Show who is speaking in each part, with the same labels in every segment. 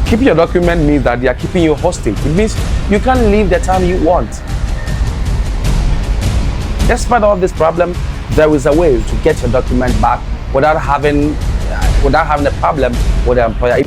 Speaker 1: Keeping your document means that they are keeping you hostage. It means you can't leave the time you want. Despite all this problem, there is a way to get your document back without having a problem with the employer.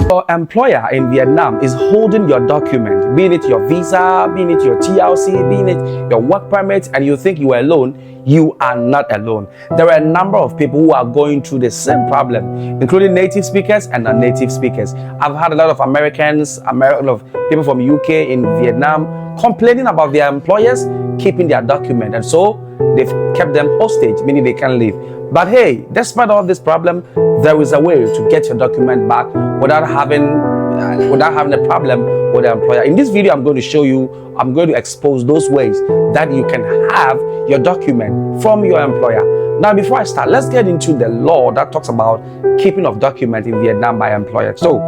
Speaker 1: Your employer in Vietnam is holding your document, be it your visa, be it your TLC, be it your work permit, and you think you are alone. You are not alone. There are a number of people who are going through the same problem, including native speakers and non-native speakers. I've had a lot of Americans, a lot of people from UK in Vietnam complaining about their employers keeping their document, and so they've kept them hostage, meaning they can't leave. But hey, despite all this problem, there is a way to get your document back without having a problem with the employer. In this video, I'm going to expose those ways that you can have your document from your employer. Now, before I start, let's get into the law that talks about keeping of document in Vietnam by employer. So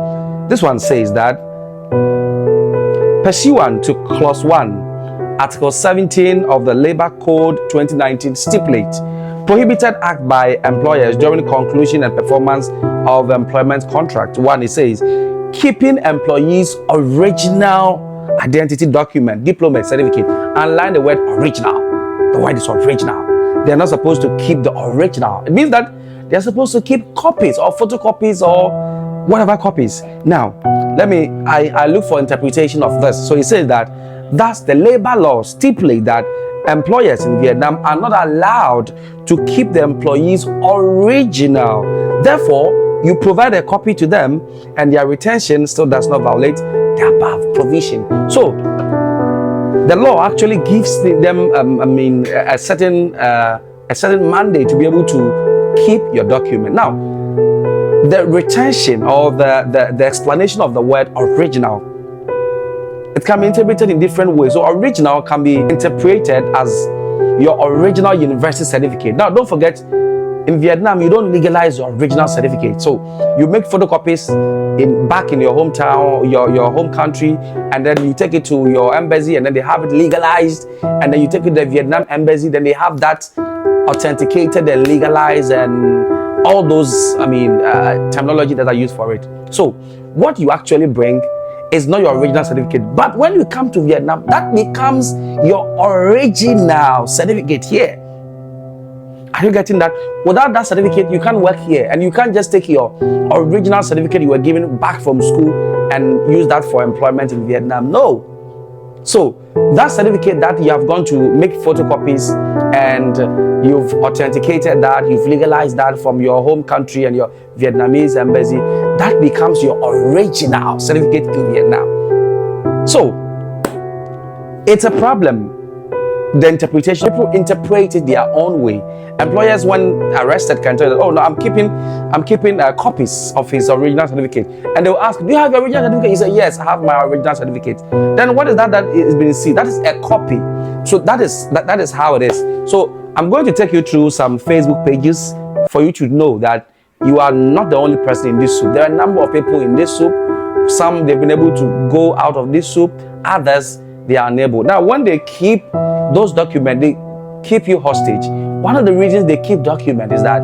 Speaker 1: this one says that pursuant to clause 1, Article 17 of the Labor Code 2019 stipulates prohibited act by employers during conclusion and performance of employment contract. 1, it says keeping employees' original identity document, diploma, certificate. Underline the word original. The word is original. They're not supposed to keep the original. It means that they're supposed to keep copies or photocopies or whatever copies. Now, I look for interpretation of this. So it says that thus the labor law stipulate that employers in Vietnam are not allowed to keep the employees' original. Therefore, you provide a copy to them and their retention still does not violate the above provision. So, the law actually gives them a certain mandate to be able to keep your document. Now, the retention or the explanation of the word original, it can be interpreted in different ways. So original can be interpreted as your original university certificate. Now, don't forget, in Vietnam, you don't legalize your original certificate. So you make photocopies back in your hometown, your home country, and then you take it to your embassy, and then they have it legalized, and then you take it to the Vietnam embassy, then they have that authenticated and legalized, and all those terminology that are used for it. So what you actually bring is not your original certificate, but when you come to Vietnam, that becomes your original certificate here. Are you getting that? Without that certificate, you can't work here, and you can't just take your original certificate you were given back from school and use that for employment in Vietnam. No. So that certificate that you have gone to make photocopies and you've authenticated that, you've legalized that from your home country and your Vietnamese embassy, that becomes your original certificate in Vietnam. So it's a problem. The interpretation, people interpret it their own way. Employers, when arrested, can tell you, oh no, I'm keeping copies of his original certificate, and they will ask, do you have your original certificate? You say, yes, I have my original certificate. Then what is that is being seen? That is a copy. So that is how it is. So I'm going to take you through some Facebook pages for you to know that you are not the only person in this soup. There are a number of people in this soup. Some they've been able to go out of this soup. Others they are unable. Now, when they keep those documents, they keep you hostage. One of the reasons they keep documents is that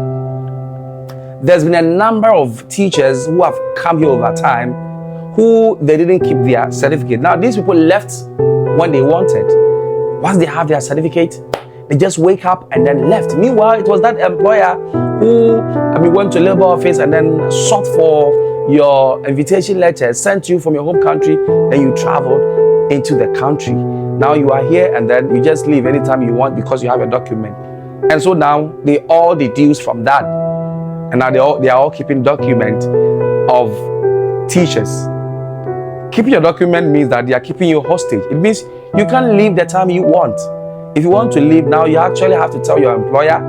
Speaker 1: there's been a number of teachers who have come here over time who they didn't keep their certificate. Now, these people left when they wanted. Once they have their certificate, they just wake up and then left. Meanwhile, it was that employer who went to labor office and then sought for your invitation letter, sent you from your home country, then you traveled into the country. Now you are here and then you just leave anytime you want because you have a document. And so now they all deduce from that. And now they are all keeping document of teachers. Keeping your document means that they are keeping you hostage. It means you can't leave the time you want. If you want to leave now, you actually have to tell your employer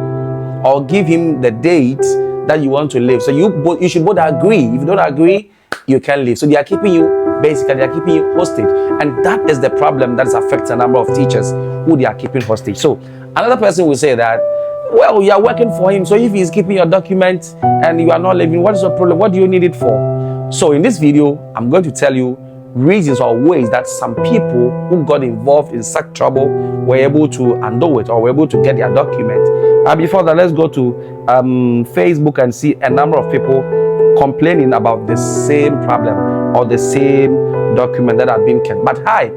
Speaker 1: or give him the date that you want to leave. So you should both agree. If you don't agree, you can leave. So they are keeping you, basically, they are keeping you hostage. And that is the problem that is affecting a number of teachers who they are keeping hostage. So another person will say that, well, you are working for him. So if he's keeping your document and you are not leaving, what is the problem? What do you need it for? So in this video, I'm going to tell you reasons or ways that some people who got involved in such trouble were able to undo it or were able to get their document. Before that, let's go to Facebook and see a number of people complaining about the same problem or the same document that have been kept. But hi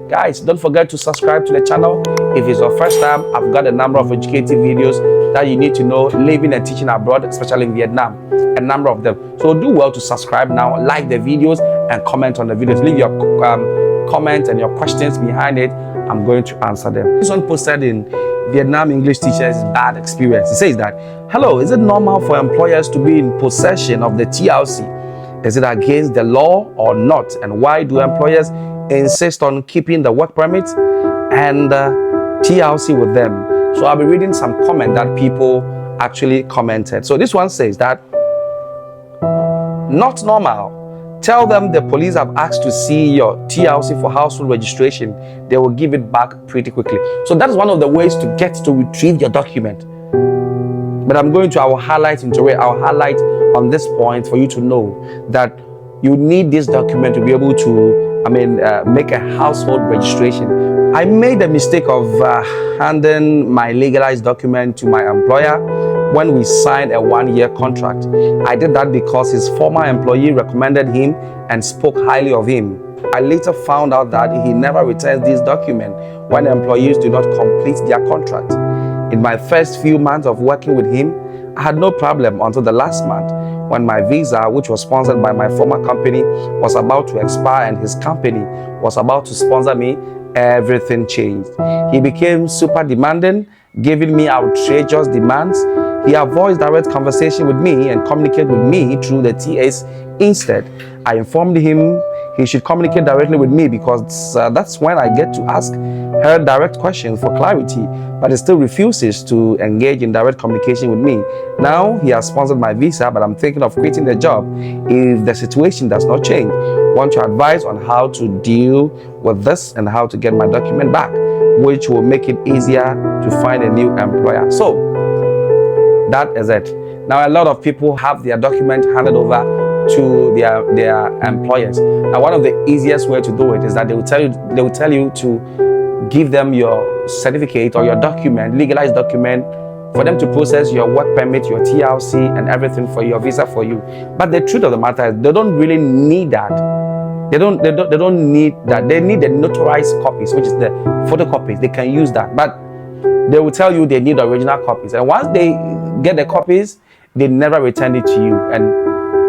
Speaker 1: guys, don't forget to subscribe to the channel. If it's your first time, I've got a number of educative videos that you need to know living and teaching abroad, especially in Vietnam, a number of them. So do well to subscribe now, like the videos and comment on the videos. Leave your comments and your questions behind it. I'm going to answer them. This one posted in Vietnam English Teachers Bad Experience. It says that, hello, is it normal for employers to be in possession of the TLC? Is it against the law or not? And why do employers insist on keeping the work permit and TLC with them? So I'll be reading some comment that people actually commented. So this one says that, not normal. Tell them the police have asked to see your TLC for household registration. They will give it back pretty quickly. So that is one of the ways to get to retrieve your document. But I will highlight on this point for you to know that you need this document to be able to make a household registration. I made the mistake of handing my legalized document to my employer when we signed a 1-year contract. I did that because his former employee recommended him and spoke highly of him. I later found out that he never returns this document when employees do not complete their contract. In my first few months of working with him, I had no problem until the last month when my visa, which was sponsored by my former company, was about to expire and his company was about to sponsor me. Everything changed. He became super demanding, giving me outrageous demands. He avoids direct conversation with me and communicate with me through the TS instead. I informed him he should communicate directly with me because that's when I get to ask her direct questions for clarity, but he still refuses to engage in direct communication with me. Now he has sponsored my visa, but I'm thinking of quitting the job if the situation does not change. Want your advice on how to deal with this and how to get my document back, which will make it easier to find a new employer. So that is it. Now a lot of people have their document handed over to their employers. Now one of the easiest way to do it is that they will tell you to give them your certificate or your document, legalized document, for them to process your work permit, your TLC and everything for your visa for you. But the truth of the matter is they don't really need that. They don't need that. They need the notarized copies, which is the photocopies. They can use that, but they will tell you they need original copies. And once they get the copies, they never return it to you, and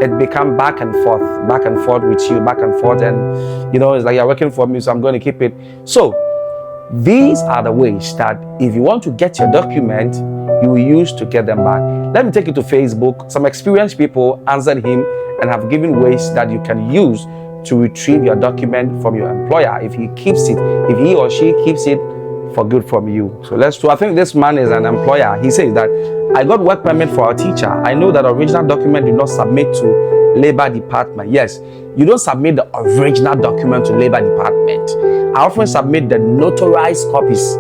Speaker 1: it becomes back and forth with you, back and forth, and it's like you're working for me, so I'm going to keep it. So these are the ways that if you want to get your document, you will use to get them back. Let me take you to Facebook. Some experienced people answered him and have given ways that you can use to retrieve your document from your employer if he or she keeps it for good from you. So let's do. I think this man is an employer. He says that, I got work permit for a teacher. I know that original document did not submit to Labor Department. Yes, you don't submit the original document to Labor Department. I often submit the notarized copies.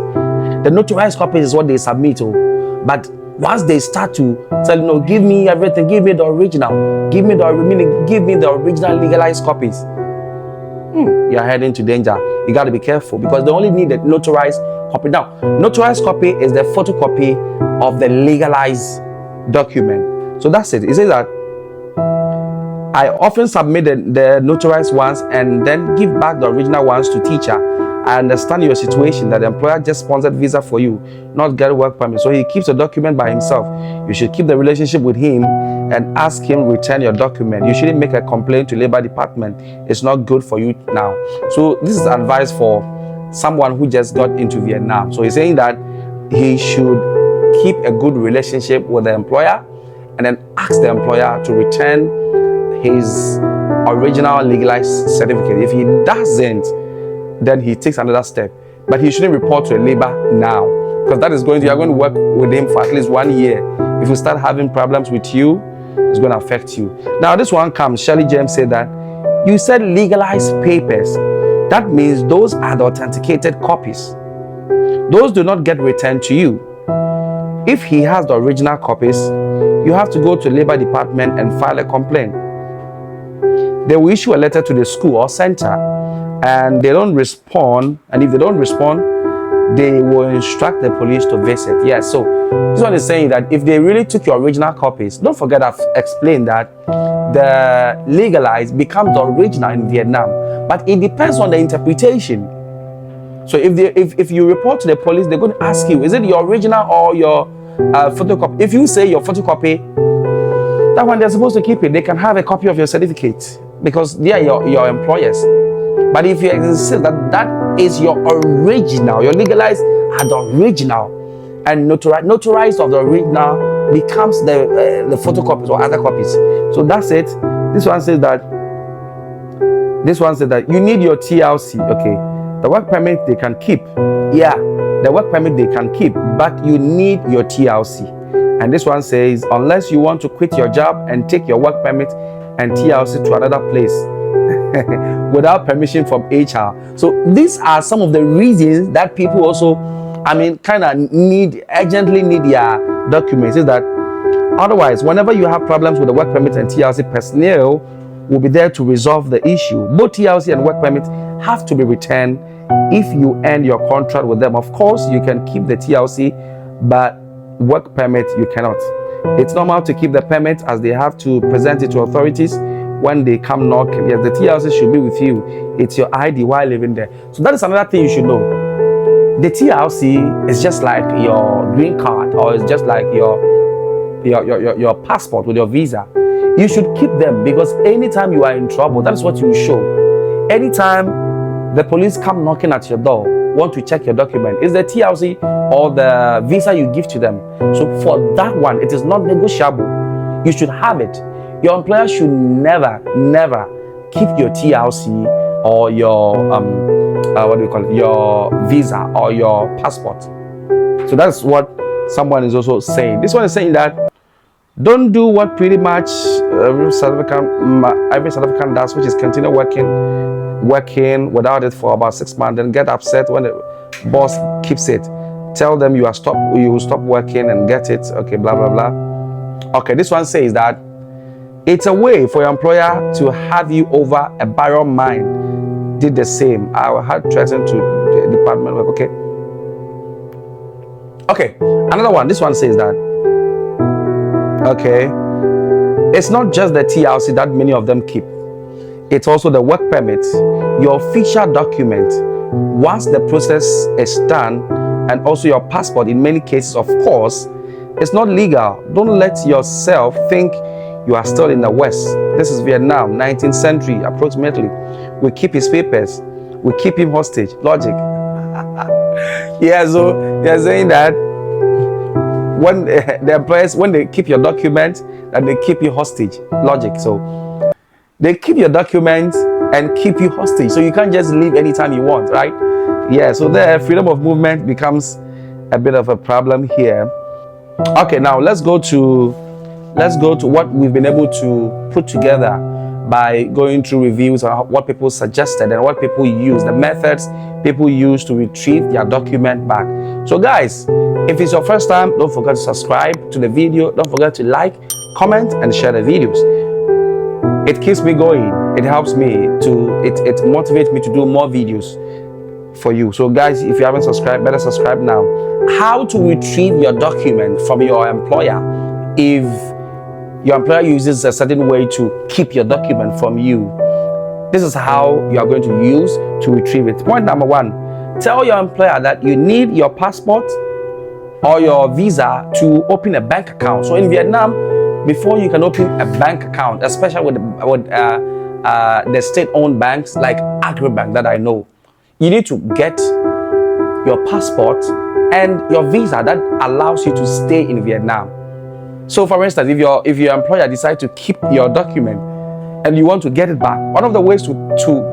Speaker 1: The notarized copies is what they submit to. But once they start to tell give me everything, give me the original, give me the original legalized copies, you're heading to danger. You got to be careful because they only need the notarized copy. Now, notarized copy is the photocopy of the legalized document. So that's it. It says that I often submit the notarized ones and then give back the original ones to teacher. I understand your situation that the employer just sponsored visa for you, not get work permit. So he keeps the document by himself. You should keep the relationship with him and ask him return your document. You shouldn't make a complaint to Labor Department. It's not good for you now. So this is advice for someone who just got into Vietnam. So he's saying that he should keep a good relationship with the employer and then ask the employer to return his original legalized certificate. If he doesn't, then he takes another step. But he shouldn't report to a labor now, because that is you're going to work with him for at least 1 year. If you start having problems with you, it's going to affect you. Now this one comes, Shirley James said that, you said legalized papers. That means those are the authenticated copies. Those do not get returned to you. If he has the original copies, you have to go to Labor Department and file a complaint. They will issue a letter to the school or center, and they don't respond. And if they don't respond, they will instruct the police to visit. Yes, so this one is saying that if they really took your original copies, don't forget I've explained that the legalized becomes the original in Vietnam, but it depends on the interpretation. So if you report to the police, they're going to ask you, is it your original or your photocopy? If you say your photocopy, that one they're supposed to keep it. They can have a copy of your certificate because they are your employers. But if you insist that that is your original, your legalized are the original, and notarized of the original becomes the photocopies or other copies. So that's it. This one says that you need your TLC. Okay, the work permit they can keep. Yeah, the work permit they can keep, but you need your TLC. And this one says unless you want to quit your job and take your work permit and TLC to another place without permission from HR. So these are some of the reasons that people also, kind of urgently need their documents. Is that otherwise, whenever you have problems with the work permit and TLC, personnel will be there to resolve the issue. Both TLC and work permit have to be returned if you end your contract with them. Of course, you can keep the TLC, but work permit you cannot. It's normal to keep the permit as they have to present it to authorities when they come knocking. Yes, the TLC should be with you. It's your ID while living there. So that is another thing you should know. The TLC is just like your green card, or it's just like your passport with your visa. You should keep them because anytime you are in trouble, that's what you show. Anytime the police come knocking at your door, want to check your document, is the TLC or the visa you give to them. So for that one, it is not negotiable. You should have it. Your employer should never keep your TLC or your your visa or your passport. So that's what someone is also saying. This one is saying that don't do what pretty much every South African does, which is continue working without it for about 6 months, then get upset when the boss keeps it. Tell them you will stop working and get it. Okay, blah blah blah. Okay, this one says that it's a way for your employer to have you over a barrel mine. Did the same. I had threatened to the department work. Okay, another one. This one says that it's not just the TLC that many of them keep. It's also the work permit, your official document, once the process is done, and also your passport in many cases, of course. It's not legal. Don't let yourself think you are still in the West. This is Vietnam, 19th century approximately. We keep his papers. We keep him hostage. Logic. Yeah, so they're saying that when the employers, when they keep your document, that they keep you hostage. Logic. So they keep your documents and keep you hostage. So you can't just leave anytime you want, right? Yeah, so the freedom of movement becomes a bit of a problem here. Okay, now let's go to what we've been able to put together by going through reviews on what people suggested and what people use, the methods people use to retrieve their document back. So guys, if it's your first time, don't forget to subscribe to the video. Don't forget to like, comment, and share the videos. It keeps me going. It helps me to, it motivates me to do more videos for you. So guys, if you haven't subscribed, better subscribe now. How to retrieve your document from your employer if your employer uses a certain way to keep your document from you. This is how you are going to use to retrieve it. Point number one, tell your employer that you need your passport or your visa to open a bank account. So in Vietnam, before you can open a bank account, especially with the state-owned banks like Agribank that I know, you need to get your passport and your visa that allows you to stay in Vietnam. So for instance, if your employer decides to keep your document and you want to get it back, one of the ways to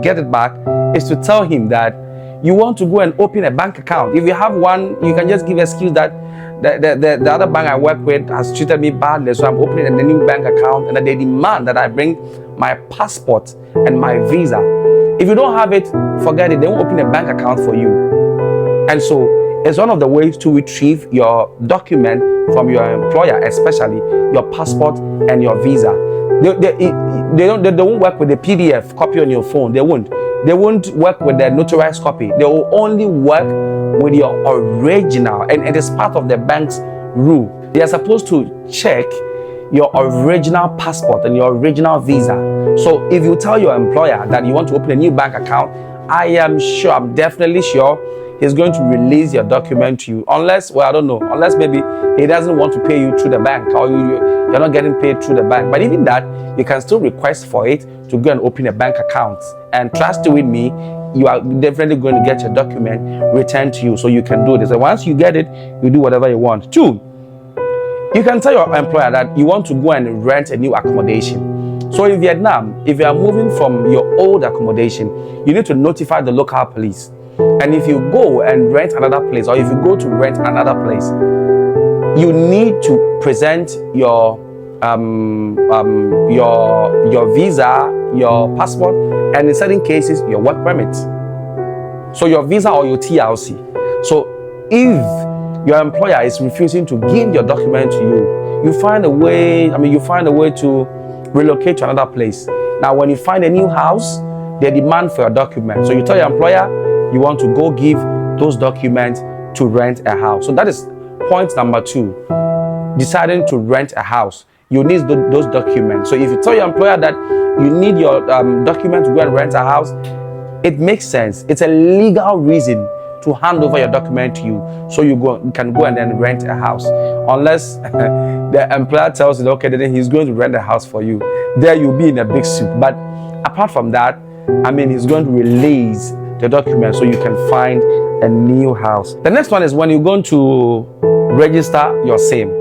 Speaker 1: get it back is to tell him that you want to go and open a bank account. If you have one, you can just give an excuse that the other bank I work with has treated me badly, so I'm opening a new bank account, and that they demand that I bring my passport and my visa. If you don't have it, forget it. They won't open a bank account for you. And so it's one of the ways to retrieve your document from your employer, especially your passport and your visa. They won't work with the PDF copy on your phone. They won't work with the notarized copy. They will only work with your original, and it is part of the bank's rule. They are supposed to check your original passport and your original visa. So if you tell your employer that you want to open a new bank account, I'm definitely sure he's going to release your document to you, unless, well, I don't know, unless maybe he doesn't want to pay you through the bank, or you're not getting paid through the bank. But even that, you can still request for it to go and open a bank account. And trust with me, you are definitely going to get your document returned to you, so you can do this. And once you get it, you do whatever you want. 2, you can tell your employer that you want to go and rent a new accommodation. So in Vietnam, if you are moving from your old accommodation, you need to notify the local police. And if you go and rent another place, or if you go to rent another place, you need to present your visa, your passport, and in certain cases, your work permit. So your visa or your TLC. So if your employer is refusing to give your document to you, you find a way to relocate to another place. Now, when you find a new house, they demand for your document. So you tell your employer you want to go give those documents to rent a house. So that is point number 2. Deciding to rent a house, you need those documents. So if you tell your employer that you need your document to go and rent a house, it makes sense. It's a legal reason to hand over your document to you, so you can go and then rent a house. Unless the employer tells you, okay, then he's going to rent a house for you. There you'll be in a big suit. But apart from that, he's going to release the document so you can find a new house. The next one is when you're going to register your SIM.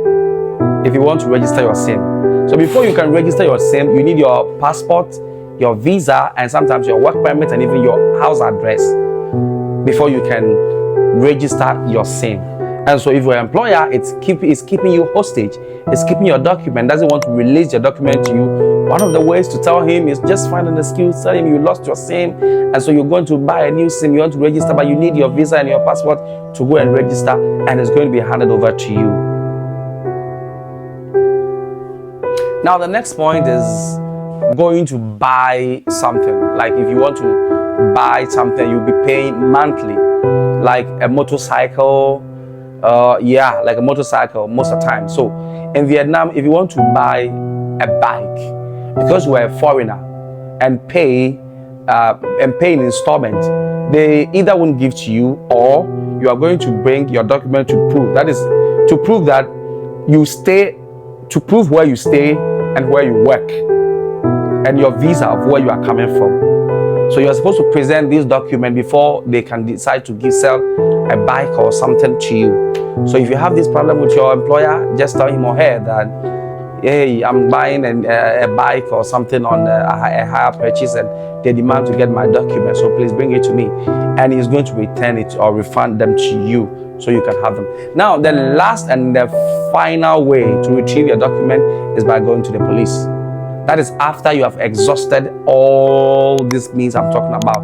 Speaker 1: If you want to register your SIM. So before you can register your SIM, you need your passport, your visa, and sometimes your work permit, and even your house address before you can register your SIM. And so if your employer is keeping you hostage, is keeping your document, doesn't want to release your document to you, one of the ways to tell him is just find an excuse, tell him you lost your SIM, and so you're going to buy a new SIM, you want to register, but you need your visa and your passport to go and register, and it's going to be handed over to you. Now the next point is going to buy something. Like if you want to buy something, you'll be paying monthly, like a motorcycle, like a motorcycle most of the time. So in Vietnam, if you want to buy a bike, because you are a foreigner and pay in installment, they either won't give to you, or you are going to bring your document to prove. That is to prove that you stay, to prove where you stay and where you work, and your visa of where you are coming from. So you're supposed to present this document before they can decide to sell a bike or something to you. So if you have this problem with your employer, just tell him or her that, hey, I'm buying a bike or something on a higher purchase, and they demand to get my document, so please bring it to me. And he's going to return it or refund them to you, so you can have them. Now, the last and the final way to retrieve your document is by going to the police. That is after you have exhausted all these means I'm talking about.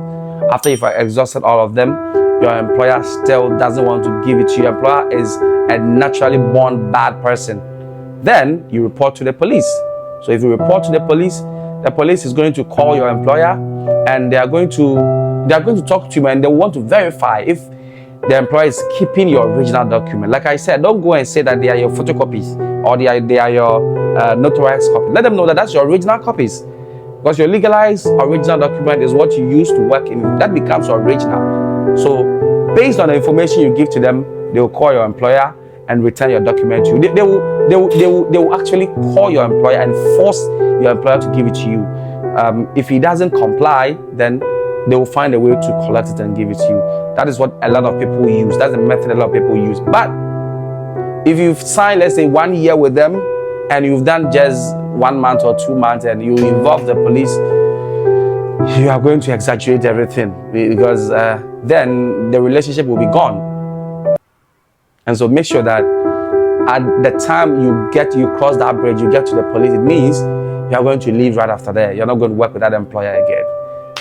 Speaker 1: After you've exhausted all of them, your employer still doesn't want to give it to you. Your employer is a naturally born bad person. Then you report to the police. So if you report to the police is going to call your employer, and they are going to talk to you, and they want to verify if the employer is keeping your original document. Like I said, don't go and say that they are your photocopies or they are your notarized copy. Let them know that that's your original copies, because your legalized original document is what you use to work in. That becomes your original. So based on the information you give to them, they will call your employer and return your document to you. They will actually call your employer and force your employer to give it to you. If he doesn't comply, then they will find a way to collect it and give it to you. That is what a lot of people use. That's the method a lot of people use. But if you've signed, let's say, 1 year with them, and you've done just 1 month or 2 months, and you involve the police, you are going to exaggerate everything, because then the relationship will be gone. And so make sure that at the time you cross that bridge, you get to the police, it means you are going to leave right after that. You're not going to work with that employer again.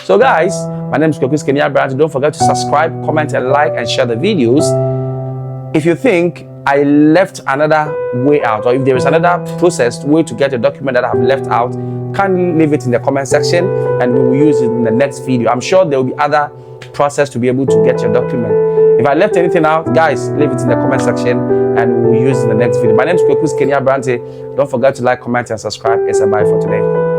Speaker 1: So guys, my name is Kweku Skenia Branch. Don't forget to subscribe, comment, and like, and share the videos. If you think I left another way out, or if there is another processed way to get a document that I have left out, kindly leave it in the comment section and we will use it in the next video. I'm sure there will be other process to be able to get your document. If I left anything out, guys, leave it in the comment section and we will use it in the next video. My name is Kwekus Kenya Brante. Don't forget to like, comment, and subscribe. It's a bye for today.